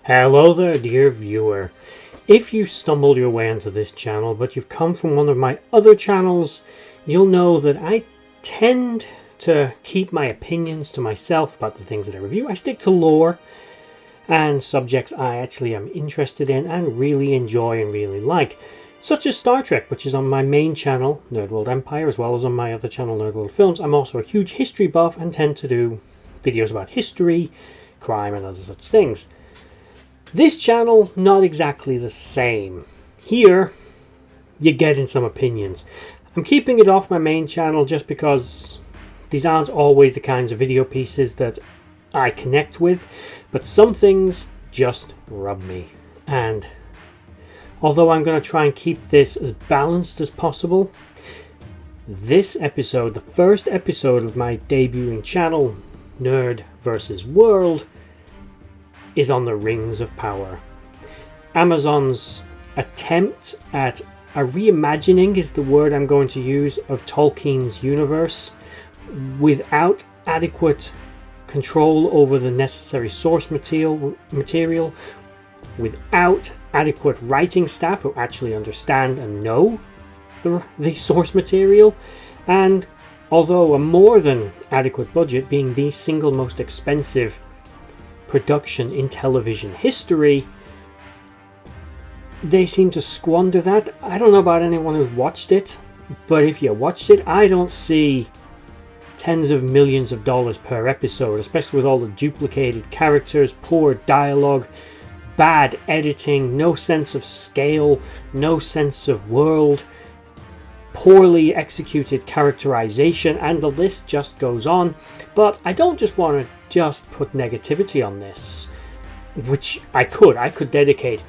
Hello there, dear viewer. If you stumbled your way into this channel, but you've come from one of my other channels, you'll know that I tend to keep my opinions to myself about the things that I review. I stick to lore and subjects I actually am interested in and really enjoy and really like, such as Star Trek, which is on my main channel, Nerd World Empire, as well as on my other channel, Nerd World Films. I'm also a huge history buff and tend to do videos about history, crime, and other such things. This channel, not exactly the same. Here, you're getting some opinions. I'm keeping it off my main channel just because these aren't always the kinds of video pieces that I connect with, but some things just rub me. And although I'm going to try and keep this as balanced as possible, this episode, the first episode of my debuting channel, Nerd vs. World, is on the Rings of Power. Amazon's attempt at a reimagining is the word I'm going to use of Tolkien's universe without adequate control over the necessary source material, without adequate writing staff who actually understand and know the source material, and although a more than adequate budget, being the single most expensive production in television history, they seem to squander that. I don't know about anyone who's watched it, but if you watched it, I don't see tens of millions of dollars per episode, especially with all the duplicated characters, poor dialogue, bad editing, no sense of scale, no sense of world, poorly executed characterization, and the list just goes on. But I don't just want to just put negativity on this, which I could dedicate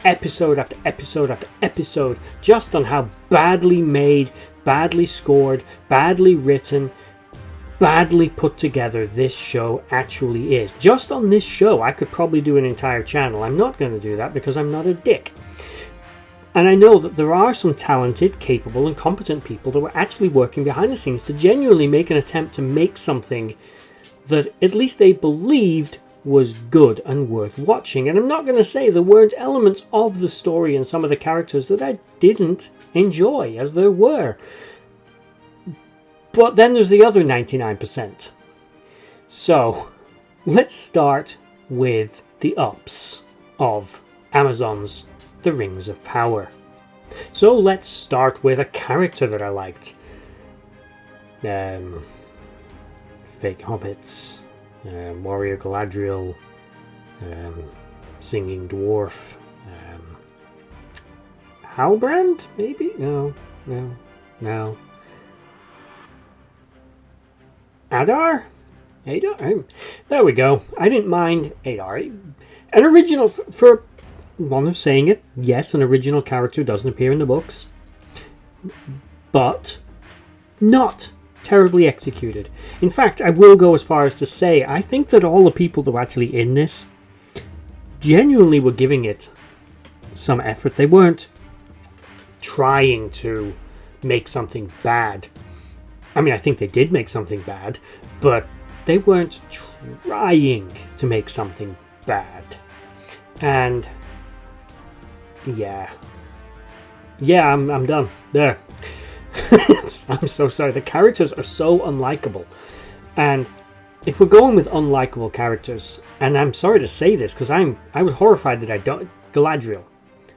episode after episode after episode just on how badly made, badly scored, badly written, badly put together this show actually is. Just on this show I could probably do an entire channel. I'm not going to do that because I'm not a dick. And I know that there are some talented, capable and competent people that were actually working behind the scenes to genuinely make an attempt to make something that at least they believed was good and worth watching. And I'm not going to say there weren't elements of the story and some of the characters that I didn't enjoy, as there were. But then there's the other 99%. So let's start with the ups of Amazon's The Rings of Power. So let's start with a character that I liked. Fake hobbits, warrior Galadriel, singing dwarf, Halbrand, maybe? No. Adar? There we go. I didn't mind Adar. An original, for one of saying it, yes, an original character doesn't appear in the books, but not terribly executed. In fact, I will go as far as to say I think that all the people that were actually in this genuinely were giving it some effort. They weren't trying to make something bad. I mean, I think they did make something bad, but they weren't trying to make something bad. And yeah, I'm done there. I'm so sorry. The characters are so unlikable, and if we're going with unlikable characters, and I'm sorry to say this because I was horrified that I don't. Galadriel,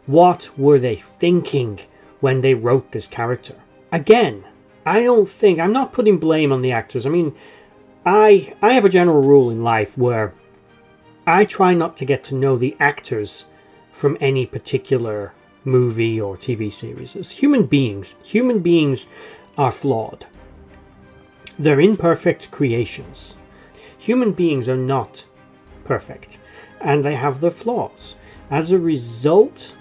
what were they thinking when they wrote this character? Again, I'm not putting blame on the actors. I mean, I have a general rule in life where I try not to get to know the actors from any particular movie or TV series. As human beings are flawed. They're imperfect creations. Human beings are not perfect, and they have their flaws. As a result,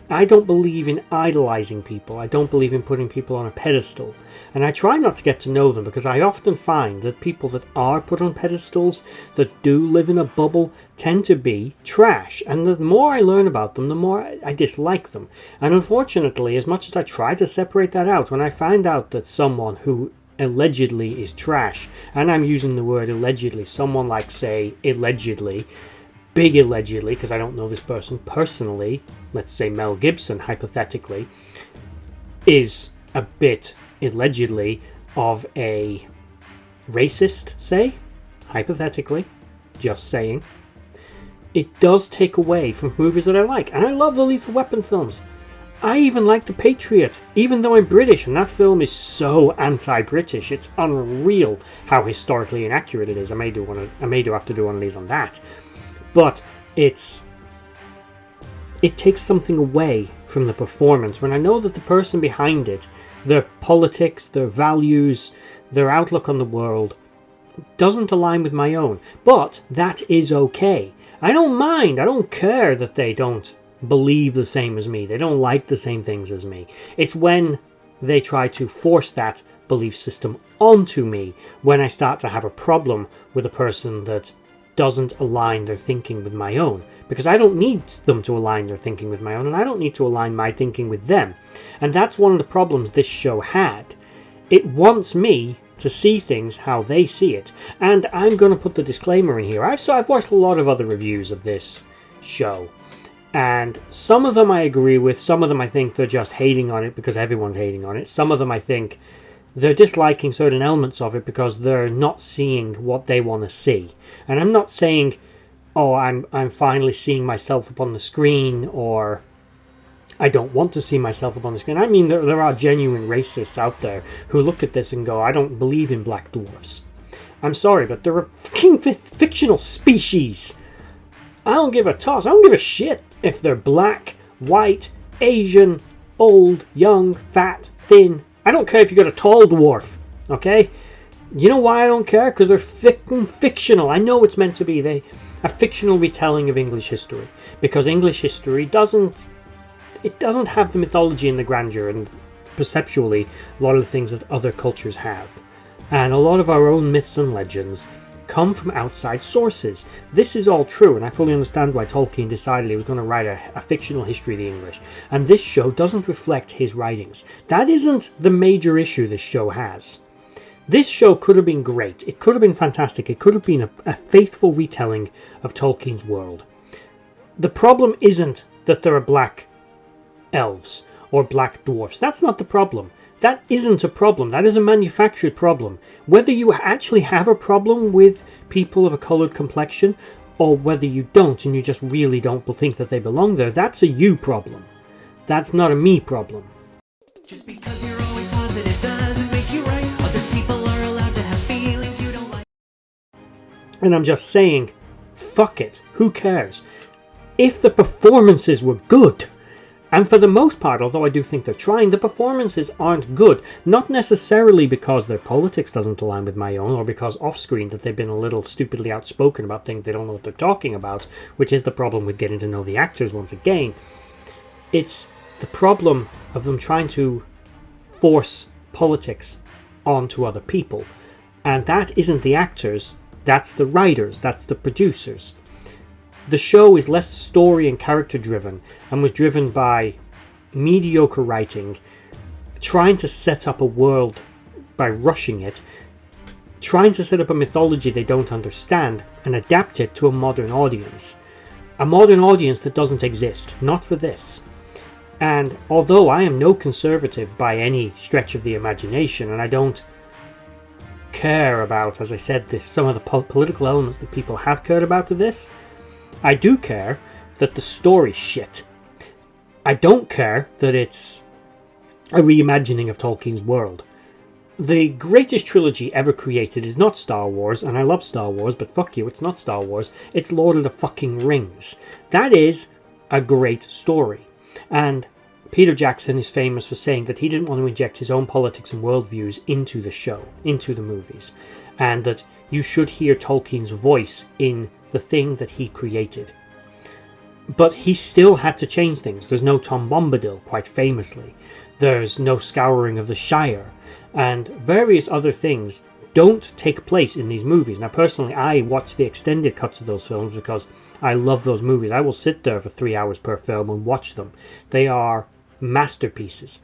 I don't believe in idolizing people. I don't believe in putting people on a pedestal. And I try not to get to know them because I often find that people that are put on pedestals, that do live in a bubble, tend to be trash. And the more I learn about them, the more I dislike them. And unfortunately, as much as I try to separate that out, when I find out that someone who allegedly is trash, and I'm using the word allegedly, someone like, say, allegedly, big allegedly, because I don't know this person personally, let's say Mel Gibson, hypothetically, is a bit allegedly of a racist, say, hypothetically, just saying, it does take away from movies that I like. And I love the Lethal Weapon films. I even like The Patriot, even though I'm British, and that film is so anti-British. It's unreal how historically inaccurate it is. I may do have to do one of these on that. But it takes something away from the performance when I know that the person behind it, their politics, their values, their outlook on the world, doesn't align with my own. But that is okay. I don't mind. I don't care that they don't believe the same as me. They don't like the same things as me. It's when they try to force that belief system onto me when I start to have a problem with a person that doesn't align their thinking with my own, because I don't need them to align their thinking with my own, and I don't need to align my thinking with them. And that's one of the problems this show had. It wants me to see things how they see it, and I'm going to put the disclaimer in here. I've watched a lot of other reviews of this show, and some of them I agree with, some of them I think they're just hating on it because everyone's hating on it, some of them I think they're disliking certain elements of it because they're not seeing what they want to see. And I'm not saying, oh, I'm finally seeing myself up on the screen, or I don't want to see myself up on the screen. I mean, there are genuine racists out there who look at this and go, I don't believe in black dwarfs. I'm sorry, but they're a fucking fictional species. I don't give a toss. I don't give a shit if they're black, white, Asian, old, young, fat, thin. I don't care if you got a tall dwarf, okay? You know why I don't care? Because they're fictional. I know it's meant to be a fictional retelling of English history, because English history doesn't have the mythology and the grandeur and perceptually a lot of the things that other cultures have. And a lot of our own myths and legends come from outside sources. This is all true, and I fully understand why Tolkien decided he was going to write a fictional history of the English. And this show doesn't reflect his writings. That isn't the major issue this show has. This show could have been great. It could have been fantastic. It could have been a faithful retelling of Tolkien's world. The problem isn't that there are black elves or black dwarfs. That's not the problem. That isn't a problem. That is a manufactured problem. Whether you actually have a problem with people of a coloured complexion, or whether you don't and you just really don't think that they belong there, that's a you problem. That's not a me problem. Just because you're always positive doesn't make you right. Other people are allowed to have feelings you don't like. And I'm just saying, fuck it. Who cares? If the performances were good, and for the most part, although I do think they're trying, the performances aren't good. Not necessarily because their politics doesn't align with my own, or because off-screen that they've been a little stupidly outspoken about things they don't know what they're talking about, which is the problem with getting to know the actors once again. It's the problem of them trying to force politics onto other people. And that isn't the actors, that's the writers, that's the producers. The show is less story and character driven, and was driven by mediocre writing, trying to set up a world by rushing it, trying to set up a mythology they don't understand and adapt it to a modern audience. A modern audience that doesn't exist, not for this. And although I am no conservative by any stretch of the imagination, and I don't care about, as I said, some of the political elements that people have cared about with this, I do care that the story's shit. I don't care that it's a reimagining of Tolkien's world. The greatest trilogy ever created is not Star Wars, and I love Star Wars, but fuck you, it's not Star Wars. It's Lord of the fucking Rings. That is a great story. And Peter Jackson is famous for saying that he didn't want to inject his own politics and worldviews into the show, into the movies, and that you should hear Tolkien's voice in the thing that he created. But he still had to change things. There's no Tom Bombadil, quite famously. There's no Scouring of the Shire. And various other things don't take place in these movies. Now, personally, I watch the extended cuts of those films because I love those movies. I will sit there for 3 hours per film and watch them. They are masterpieces.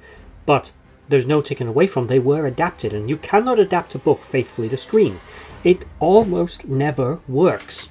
But there's no taking away from them. They were adapted, and you cannot adapt a book faithfully to screen. It almost never works.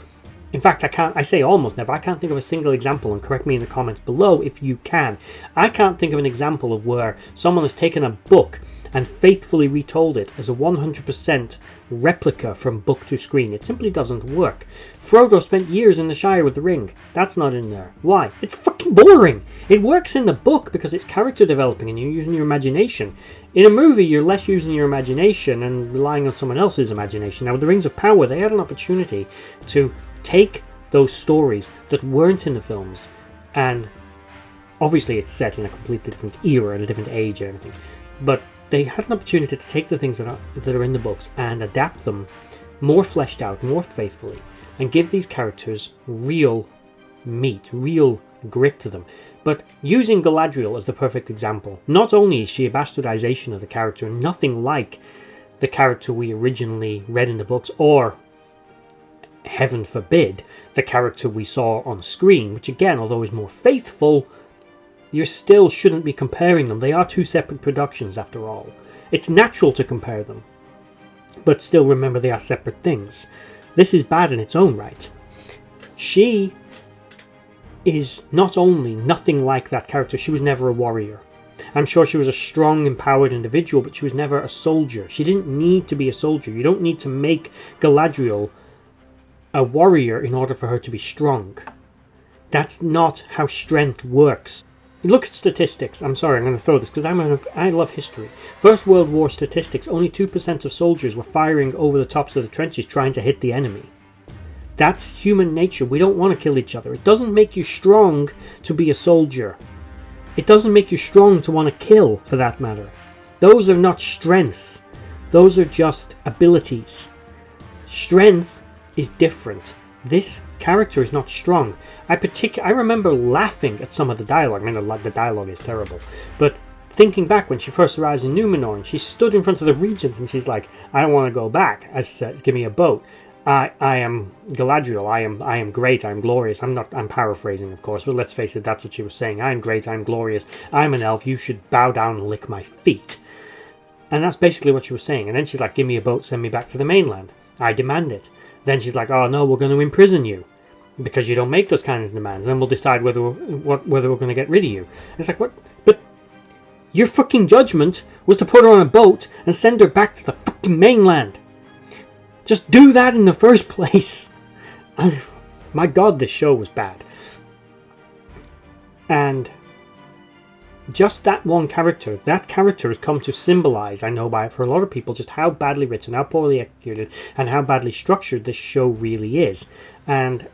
In fact, I say almost never. I can't think of a single example, and correct me in the comments below if you can. I can't think of an example of where someone has taken a book and faithfully retold it as a 100% replica from book to screen. It simply doesn't work. Frodo spent years in the Shire with the ring. That's not in there. Why? It's fucking boring. It works in the book because it's character developing and you're using your imagination. In a movie, you're less using your imagination and relying on someone else's imagination. Now, with the Rings of Power, they had an opportunity to take those stories that weren't in the films, and obviously it's set in a completely different era and a different age and everything, but they had an opportunity to take the things that are in the books and adapt them more fleshed out, more faithfully, and give these characters real meat, real grit to them. But using Galadriel as the perfect example, not only is she a bastardization of the character, nothing like the character we originally read in the books, or heaven forbid, the character we saw on screen, which again, although is more faithful, you still shouldn't be comparing them. They are two separate productions after all. It's natural to compare them, but still remember they are separate things. This is bad in its own right. She is not only nothing like that character, she was never a warrior. I'm sure she was a strong, empowered individual, but she was never a soldier. She didn't need to be a soldier. You don't need to make Galadriel a warrior in order for her to be strong. That's not how strength works. Look at statistics. I'm sorry, I'm going to throw this because I love history. First World War statistics, only 2% of soldiers were firing over the tops of the trenches trying to hit the enemy. That's human nature. We don't want to kill each other. It doesn't make you strong to be a soldier. It doesn't make you strong to want to kill, for that matter. Those are not strengths. Those are just abilities. Strength is different. This character is not strong. I remember laughing at some of the dialogue. I mean, the dialogue is terrible. But thinking back when she first arrives in Númenor and she stood in front of the regent and she's like, I don't want to go back. Give me a boat. I am Galadriel. I am great. I am glorious. I'm paraphrasing, of course, but let's face it, that's what she was saying. I am great. I am glorious. I'm an elf. You should bow down and lick my feet. And that's basically what she was saying. And then she's like, give me a boat, send me back to the mainland. I demand it. Then she's like, oh no, we're going to imprison you because you don't make those kinds of demands. Then we'll decide whether we're going to get rid of you. And it's like, what? But your fucking judgment was to put her on a boat and send her back to the fucking mainland. Just do that in the first place. My god, this show was bad. And just that one character, that character has come to symbolize, I know for a lot of people, just how badly written, how poorly executed, and how badly structured this show really is. And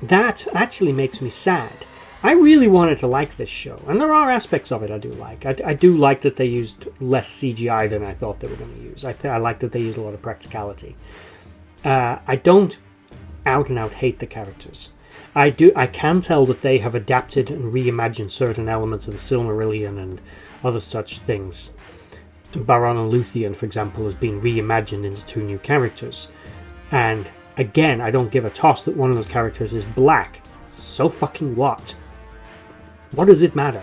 that actually makes me sad. I really wanted to like this show, and there are aspects of it I do like. I do like that they used less CGI than I thought they were going to use. I like that they used a lot of practicality. I don't out and out hate the characters. I can tell that they have adapted and reimagined certain elements of the Silmarillion and other such things. Baron and Luthien, for example, has been reimagined into two new characters. And again, I don't give a toss that one of those characters is black. So fucking what? What does it matter?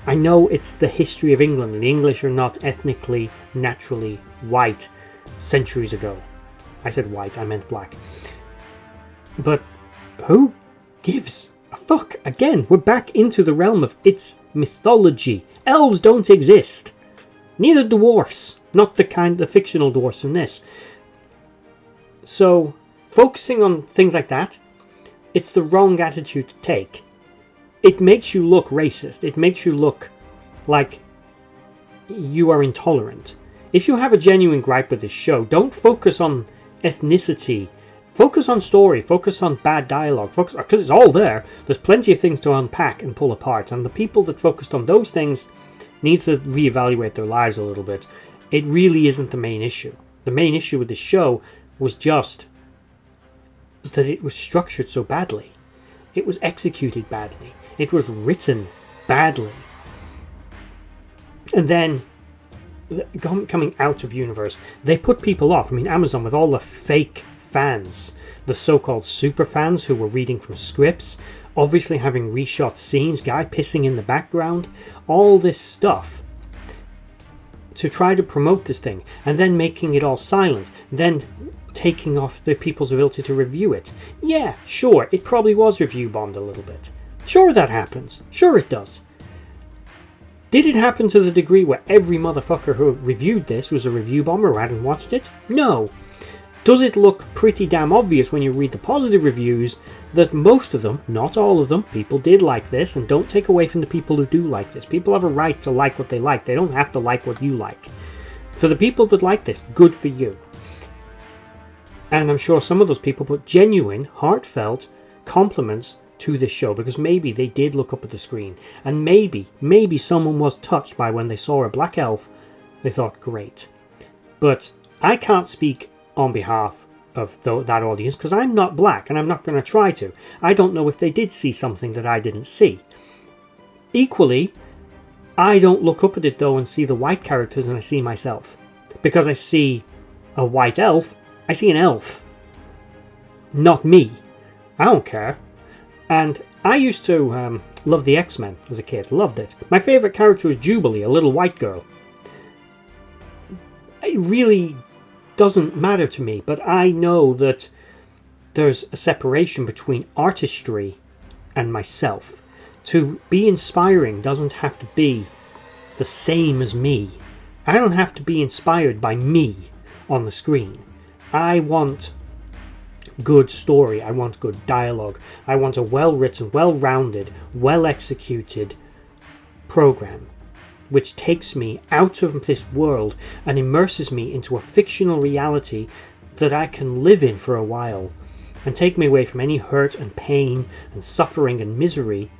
I know it's the history of England, and the English are not ethnically, naturally white centuries ago. I said white, I meant black. But who gives a fuck? Again, we're back into the realm of it's mythology. Elves don't exist. Neither dwarfs. Not the fictional dwarfs in this. So, focusing on things like that, it's the wrong attitude to take. It makes you look racist. It makes you look like you are intolerant. If you have a genuine gripe with this show, don't focus on ethnicity. Focus on story. Focus on bad dialogue. Focus, because it's all there. There's plenty of things to unpack and pull apart. And the people that focused on those things need to reevaluate their lives a little bit. It really isn't the main issue. The main issue with this show was just that it was structured so badly. It was executed badly. It was written badly. And then, coming out of universe, they put people off. I mean, Amazon, with all the fake fans, the so-called super fans who were reading from scripts, obviously having reshot scenes, guy pissing in the background, all this stuff to try to promote this thing, and then making it all silent, then taking off the people's ability to review it. Yeah, sure, it probably was review bombed a little bit. Sure, that happens. Sure, it does. Did it happen to the degree where every motherfucker who reviewed this was a review bomber who hadn't watched it? No. Does it look pretty damn obvious when you read the positive reviews that most of them, not all of them, people did like this, and don't take away from the people who do like this. People have a right to like what they like. They don't have to like what you like. For the people that like this, good for you. And I'm sure some of those people put genuine, heartfelt compliments to this show, because maybe they did look up at the screen, and maybe someone was touched by when they saw a black elf. They thought, great. But I can't speak on behalf of that audience, because I'm not black, and I'm not going to try to. I don't know if they did see something that I didn't see. Equally, I don't look up at it though and see the white characters and I see myself. Because I see a white elf, I see an elf. Not me. I don't care. And I used to love the X-Men as a kid. Loved it. My favourite character was Jubilee, a little white girl. It really doesn't matter to me, but I know that there's a separation between artistry and myself. To be inspiring doesn't have to be the same as me. I don't have to be inspired by me on the screen. I want good story. I want good dialogue. I want a well-written, well-rounded, well-executed program which takes me out of this world and immerses me into a fictional reality that I can live in for a while and take me away from any hurt and pain and suffering and misery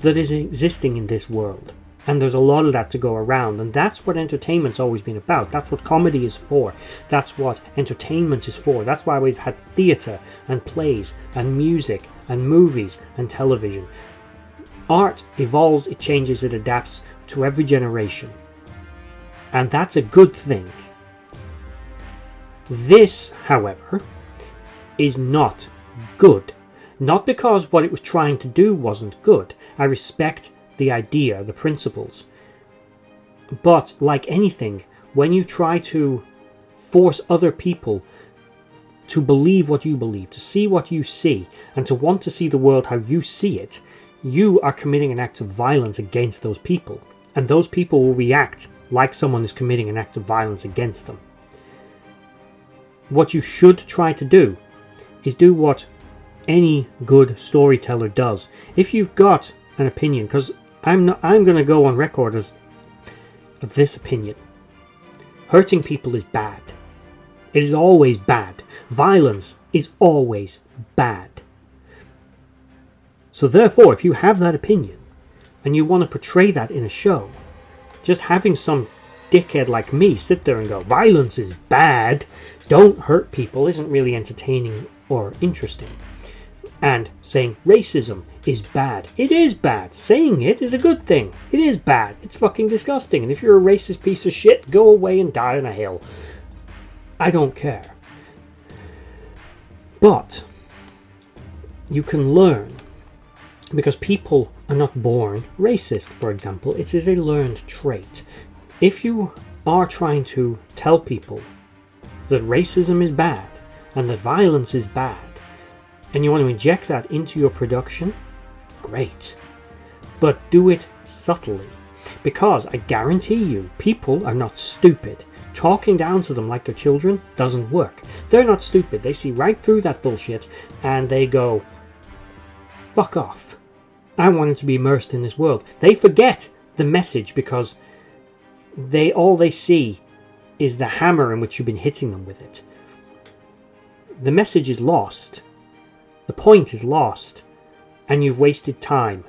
that is existing in this world. And there's a lot of that to go around, and that's what entertainment's always been about. That's what comedy is for. That's what entertainment is for. That's why we've had theatre and plays and music and movies and television. Art evolves, it changes, it adapts to every generation. And that's a good thing. This, however, is not good. Not because what it was trying to do wasn't good. I respect the idea, the principles. But like anything, when you try to force other people to believe what you believe, to see what you see, and to want to see the world how you see it, you are committing an act of violence against those people. And those people will react like someone is committing an act of violence against them. What you should try to do is do what any good storyteller does. If you've got an opinion, because I'm going to go on record of this opinion. Hurting people is bad. It is always bad. Violence is always bad. So therefore, if you have that opinion and you want to portray that in a show, just having some dickhead like me sit there and go, violence is bad, don't hurt people, isn't really entertaining or interesting. And saying racism is bad. It is bad. Saying it is a good thing. It is bad. It's fucking disgusting. And if you're a racist piece of shit, go away and die on a hill. I don't care. But you can learn, because people are not born racist, for example. It is a learned trait. If you are trying to tell people that racism is bad and that violence is bad, and you want to inject that into your production, great. But do it subtly. Because I guarantee you, people are not stupid. Talking down to them like they're children doesn't work. They're not stupid. They see right through that bullshit and they go, fuck off. I wanted to be immersed in this world. They forget the message because all they see is the hammer in which you've been hitting them with it. The message is lost. The point is lost, and you've wasted time.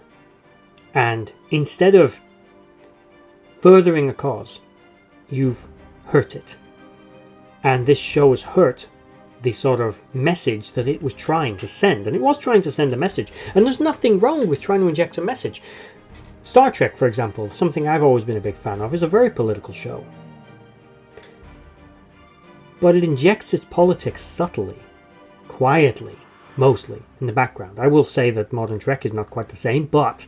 And instead of furthering a cause, you've hurt it. And this show has hurt the sort of message that it was trying to send. And it was trying to send a message. And there's nothing wrong with trying to inject a message. Star Trek, for example, something I've always been a big fan of, is a very political show. But it injects its politics subtly, quietly, mostly in the background. I will say that Modern Trek is not quite the same, but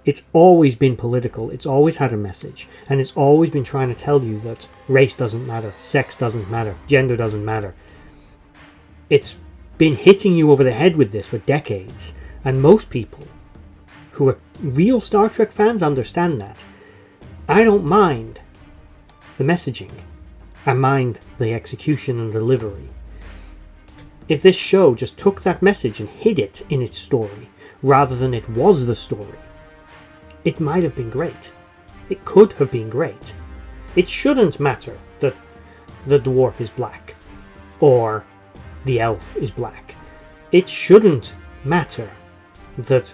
it's always been political. It's always had a message, and it's always been trying to tell you that race doesn't matter, sex doesn't matter, gender doesn't matter. It's been hitting you over the head with this for decades, and most people who are real Star Trek fans understand that. I don't mind the messaging. I mind the execution and delivery. If this show just took that message and hid it in its story, rather than it was the story, it might have been great. It could have been great. It shouldn't matter that the dwarf is black, or the elf is black. It shouldn't matter that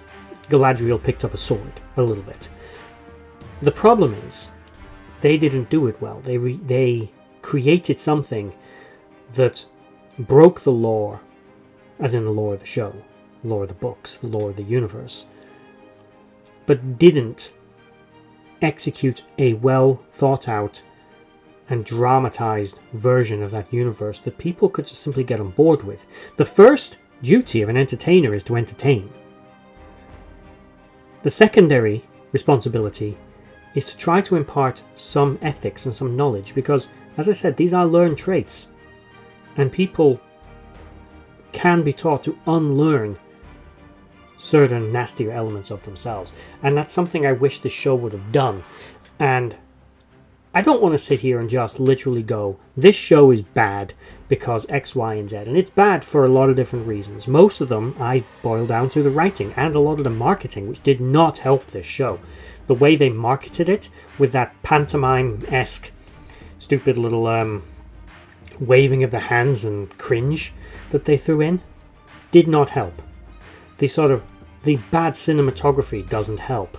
Galadriel picked up a sword a little bit. The problem is, they didn't do it well. They created something that broke the lore, as in the lore of the show, the lore of the books, the lore of the universe, but didn't execute a well thought out and dramatized version of that universe that people could just simply get on board with. The first duty of an entertainer is to entertain. The secondary responsibility is to try to impart some ethics and some knowledge, because, as I said, these are learned traits, and people can be taught to unlearn certain nastier elements of themselves, and that's something I wish the show would have done. And I don't want to sit here and just literally go, this show is bad because X, Y, and Z, and it's bad for a lot of different reasons. Most of them I boil down to the writing and a lot of the marketing, which did not help this show. The way they marketed it with that pantomime-esque stupid little waving of the hands and cringe that they threw in did not help. The bad cinematography doesn't help.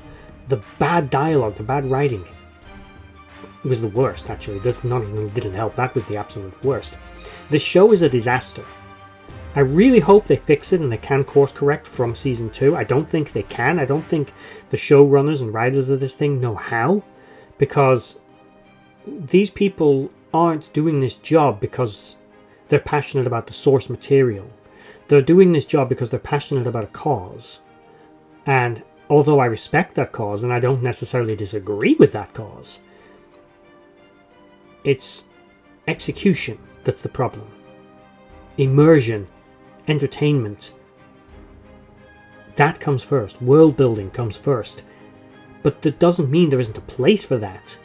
The bad dialogue, the bad writing was the worst, actually. This not even didn't help. That was the absolute worst. This show is a disaster. I really hope they fix it and they can course correct from season 2. I don't think they can. I don't think the showrunners and writers of this thing know how, because these people aren't doing this job because they're passionate about the source material. They're doing this job because they're passionate about a cause. And although I respect that cause and I don't necessarily disagree with that cause, it's execution that's the problem. Immersion, entertainment, that comes first. World building comes first. But that doesn't mean there isn't a place for that.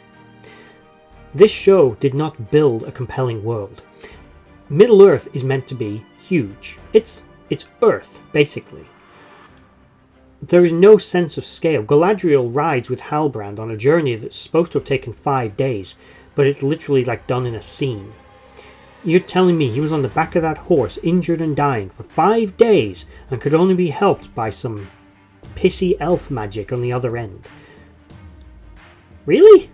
This show did not build a compelling world. Middle-earth is meant to be huge. It's Earth, basically. There is no sense of scale. Galadriel rides with Halbrand on a journey that's supposed to have taken 5 days, but it's literally like done in a scene. You're telling me he was on the back of that horse, injured and dying, for 5 days, and could only be helped by some pissy elf magic on the other end? Really?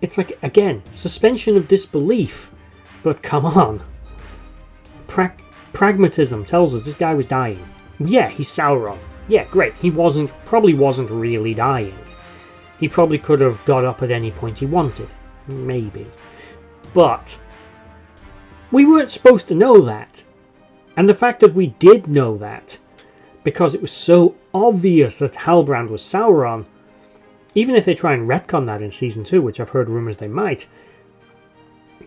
It's like, again, suspension of disbelief. But come on. Pragmatism tells us this guy was dying. Yeah, he's Sauron. Yeah, great. He probably wasn't really dying. He probably could have got up at any point he wanted. Maybe. But we weren't supposed to know that. And the fact that we did know that, because it was so obvious that Halbrand was Sauron, even if they try and retcon that in season 2, which I've heard rumours they might,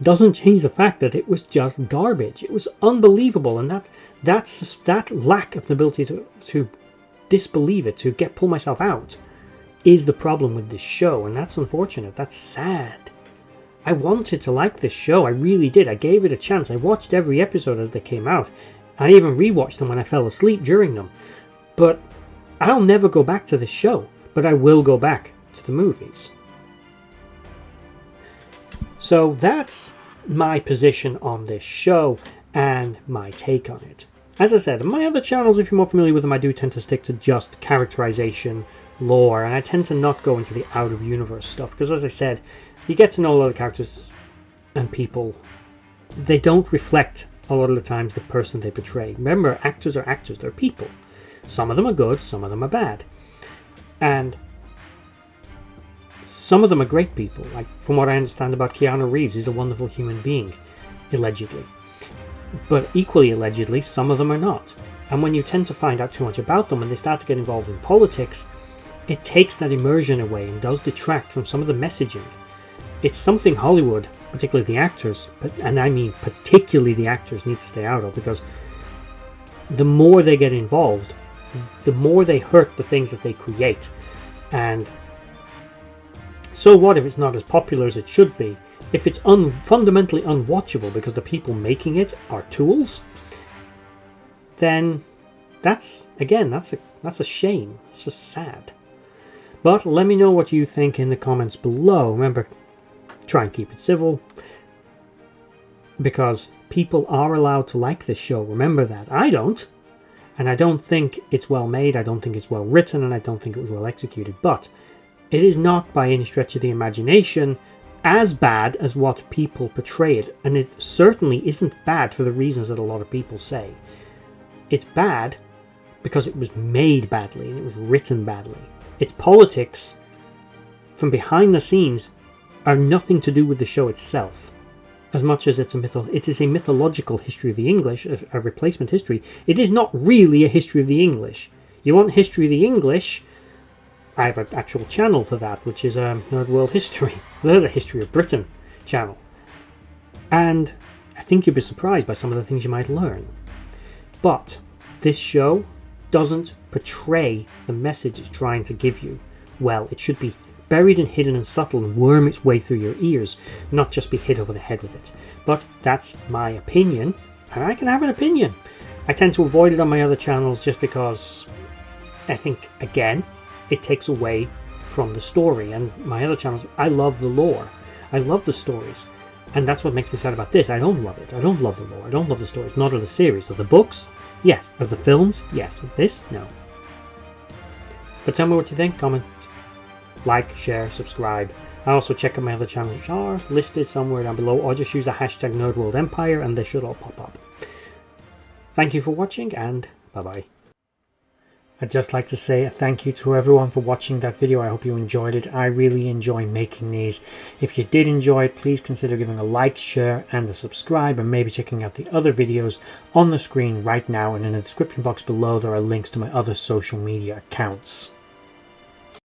doesn't change the fact that it was just garbage. It was unbelievable, and that lack of the ability to disbelieve it, to pull myself out, is the problem with this show, and that's unfortunate. That's sad. I wanted to like this show. I really did. I gave it a chance. I watched every episode as they came out. I even rewatched them when I fell asleep during them. But I'll never go back to this show. But I will go back to the movies. So that's my position on this show and my take on it. As I said, on my other channels, if you're more familiar with them, I do tend to stick to just characterization, lore, and I tend to not go into the out-of-universe stuff, because as I said, you get to know a lot of characters and people. They don't reflect a lot of the times the person they portray. Remember, actors are actors, they're people. Some of them are good, some of them are bad. And some of them are great people. Like, from what I understand about Keanu Reeves, he's a wonderful human being, allegedly. But equally allegedly, some of them are not. And when you tend to find out too much about them, when they start to get involved in politics, it takes that immersion away and does detract from some of the messaging. It's something Hollywood particularly the actors, and I mean particularly the actors, need to stay out of, because the more they get involved, the more they hurt the things that they create. And so what if it's not as popular as it should be? If it's fundamentally unwatchable because the people making it are tools, then that's a shame. It's just sad. But let me know what you think in the comments below. Remember, try and keep it civil, because people are allowed to like this show. Remember that. I don't. And I don't think it's well made, I don't think it's well written, and I don't think it was well executed. But it is not by any stretch of the imagination as bad as what people portray it. And it certainly isn't bad for the reasons that a lot of people say. It's bad because it was made badly and it was written badly. Its politics from behind the scenes are nothing to do with the show itself. As much as it is a mythological history of the English, a replacement history, it is not really a history of the English. You want history of the English? I have an actual channel for that, which is Nerd World History. There's a History of Britain channel. And I think you'll be surprised by some of the things you might learn. But this show doesn't portray the message it's trying to give you well. It should be buried and hidden and subtle and worm its way through your ears, not just be hit over the head with it. But that's my opinion, and I can have an opinion. I tend to avoid it on my other channels just because I think, again, it takes away from the story. And my other channels, I love the lore. I love the stories. And that's what makes me sad about this. I don't love it. I don't love the lore. I don't love the stories. Not of the series. Of the books? Yes. Of the films? Yes. Of this? No. But tell me what you think. Comment. Like, share, subscribe. I also check out my other channels, which are listed somewhere down below, or just use the hashtag NerdWorldEmpire and they should all pop up. Thank you for watching, and bye-bye. I'd just like to say a thank you to everyone for watching that video. I hope you enjoyed it. I really enjoy making these. If you did enjoy it, please consider giving a like, share, and a subscribe, and maybe checking out the other videos on the screen right now, and in the description box below there are links to my other social media accounts.